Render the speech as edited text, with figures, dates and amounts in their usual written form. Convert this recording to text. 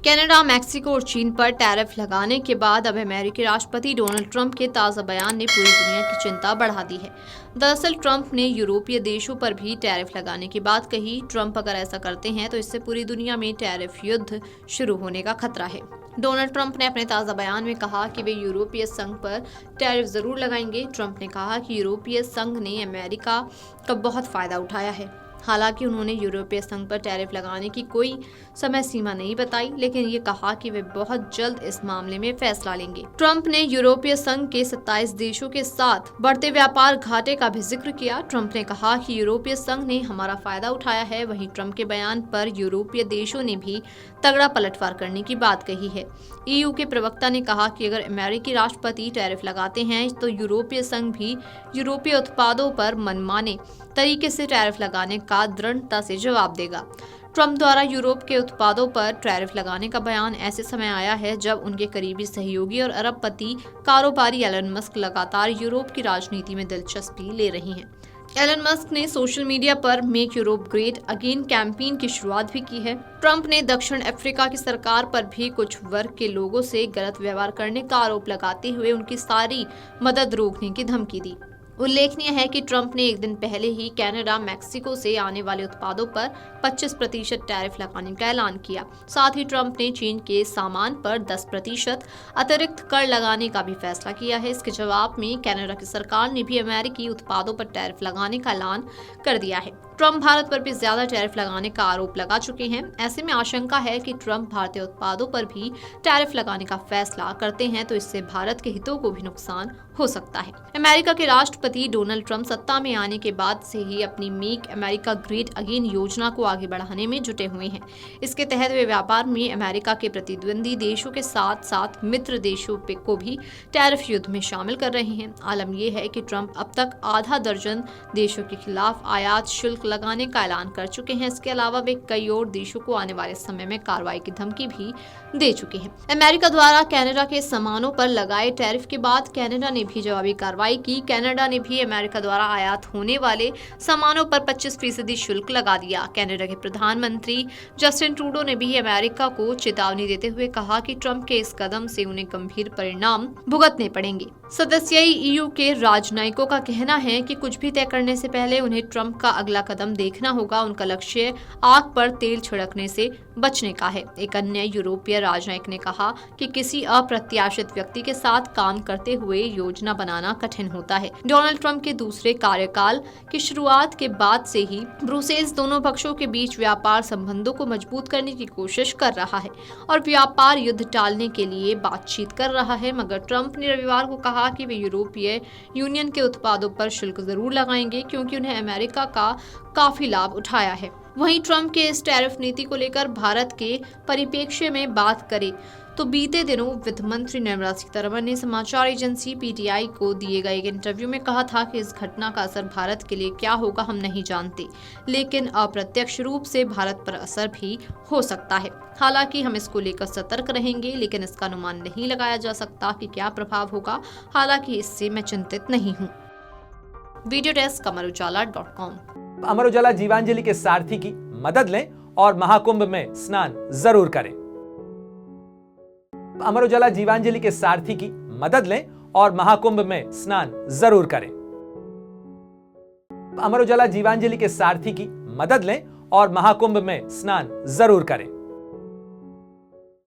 Canada, Mexico और चीन पर टैरिफ लगाने के बाद अब अमेरिकी राष्ट्रपति डोनाल्ड ट्रंप के ताज़ा बयान ने पूरी दुनिया की चिंता बढ़ा दी है। दरअसल ट्रंप ने यूरोपीय देशों पर भी टैरिफ लगाने की बात कही। ट्रंप अगर ऐसा करते हैं तो इससे पूरी दुनिया में टैरिफ युद्ध शुरू होने का खतरा है। डोनाल्ड ट्रंप ने अपने ताज़ा बयान में कहा कि वे यूरोपीय संघ पर टैरिफ जरूर लगाएंगे। ट्रंप ने कहा कि यूरोपीय संघ ने अमेरिका का बहुत फायदा उठाया है। हालांकि उन्होंने यूरोपीय संघ पर टैरिफ लगाने की कोई समय सीमा नहीं बताई, लेकिन ये कहा कि वे बहुत जल्द इस मामले में फैसला लेंगे। ट्रंप ने यूरोपीय संघ के 27 देशों के साथ बढ़ते व्यापार घाटे का भी जिक्र किया। ट्रंप ने कहा कि यूरोपीय संघ ने हमारा फायदा उठाया है। वहीं ट्रंप के बयान पर यूरोपीय देशों ने भी तगड़ा पलटवार करने की बात कही है। ईयू के प्रवक्ता ने कहा कि अगर अमेरिकी राष्ट्रपति टैरिफ लगाते हैं तो यूरोपीय संघ भी यूरोपीय उत्पादों पर मनमाने तरीके से टैरिफ लगाने का दृढ़ता से जवाब देगा। ट्रंप द्वारा यूरोप के उत्पादों पर टैरिफ लगाने का बयान ऐसे समय आया है जब उनके करीबी सहयोगी और अरबपति कारोबारी एलन मस्क लगातार यूरोप की राजनीति में दिलचस्पी ले रही हैं। एलन मस्क ने सोशल मीडिया पर make Europe great again campaign की शुरुआत भी की है। ट्रंप ने दक्षिण अफ्रीका की सरकार पर भी कुछ वर्ग के लोगों से गलत व्यवहार करने का आरोप लगाते हुए उनकी सारी मदद रोकने की धमकी दी। उल्लेखनीय है कि ट्रंप ने एक दिन पहले ही कनाडा, मैक्सिको से आने वाले उत्पादों पर 25% टैरिफ लगाने का ऐलान किया। साथ ही ट्रंप ने चीन के सामान पर 10% अतिरिक्त कर लगाने का भी फैसला किया है। इसके जवाब में कनाडा की सरकार ने भी अमेरिकी उत्पादों पर टैरिफ लगाने का ऐलान कर दिया है। ट्रंप भारत पर भी ज्यादा टैरिफ लगाने का आरोप लगा चुके हैं। ऐसे में आशंका है कि ट्रंप भारतीय उत्पादों पर भी टैरिफ लगाने का फैसला करते हैं तो इससे भारत के हितों को भी नुकसान हो सकता है। अमेरिका के राष्ट्रपति डोनाल्ड ट्रंप सत्ता में आने के बाद से ही अपनी मेक अमेरिका ग्रेट अगेन योजना को आगे बढ़ाने में जुटे हुए हैं। इसके तहत वे व्यापार में अमेरिका के प्रतिद्वंदी देशों के साथ साथ मित्र देशों को भी टैरिफ युद्ध में शामिल कर रहे हैं। आलम यह है कि ट्रंप अब तक आधा दर्जन देशों के खिलाफ आयात शुल्क लगाने का ऐलान कर चुके हैं। इसके अलावा वे कई और देशों को आने वाले समय में कार्रवाई की धमकी भी दे चुके हैं। अमेरिका द्वारा कनाडा के सामानों पर लगाए टैरिफ के बाद कनाडा ने भी जवाबी कार्रवाई की। कनाडा ने भी अमेरिका द्वारा आयात होने वाले सामानों पर 25% शुल्क लगा दिया। कनाडा के प्रधानमंत्री जस्टिन ट्रूडो ने भी अमेरिका को चेतावनी देते हुए कहा कि ट्रंप के इस कदम से उन्हें गंभीर परिणाम भुगतने पड़ेंगे। सदस्यीय ईयू के राजनयिकों का कहना है कि कुछ भी तय करने से पहले उन्हें ट्रंप का अगला कदम देखना होगा। उनका लक्ष्य आग पर तेल छिड़कने से बचने का है। एक अन्य यूरोपीय राजनयिक ने कहा कि किसी अप्रत्याशित व्यक्ति के साथ काम करते हुए योजना बनाना कठिन होता है। डोनाल्ड ट्रंप के दूसरे कार्यकाल की शुरुआत के बाद से ही ब्रुसेल्स दोनों पक्षों के बीच व्यापार संबंधों को मजबूत करने की कोशिश कर रहा है और व्यापार युद्ध टालने के लिए बातचीत कर रहा है। मगर ट्रंप ने रविवार को कहा कि वे यूरोपीय यूनियन के उत्पादों पर शुल्क जरूर लगाएंगे क्योंकि उन्हें अमेरिका का काफी लाभ उठाया है। वहीं ट्रंप के इस टैरिफ नीति को लेकर भारत के परिप्रेक्ष्य में बात करें तो बीते दिनों वित्त मंत्री निर्मला सीतारमण ने समाचार एजेंसी पीटीआई को दिए गए एक इंटरव्यू में कहा था कि इस घटना का असर भारत के लिए क्या होगा हम नहीं जानते, लेकिन अप्रत्यक्ष रूप से भारत पर असर भी हो सकता है। हालांकि हम इसको लेकर सतर्क रहेंगे, लेकिन इसका अनुमान नहीं लगाया जा सकता कि क्या प्रभाव होगा। हालांकि इससे मैं चिंतित नहीं हूँ। Video desk अमरउजाला.com। अमर उजाला जीवांजलि के सारथी की मदद लें और महाकुंभ में स्नान जरूर करें। अमर उजाला जीवांजलि के सारथी की मदद लें और महाकुंभ में स्नान जरूर करें। अमर उजाला जीवांजलि के सारथी की मदद लें और महाकुंभ में स्नान जरूर करें।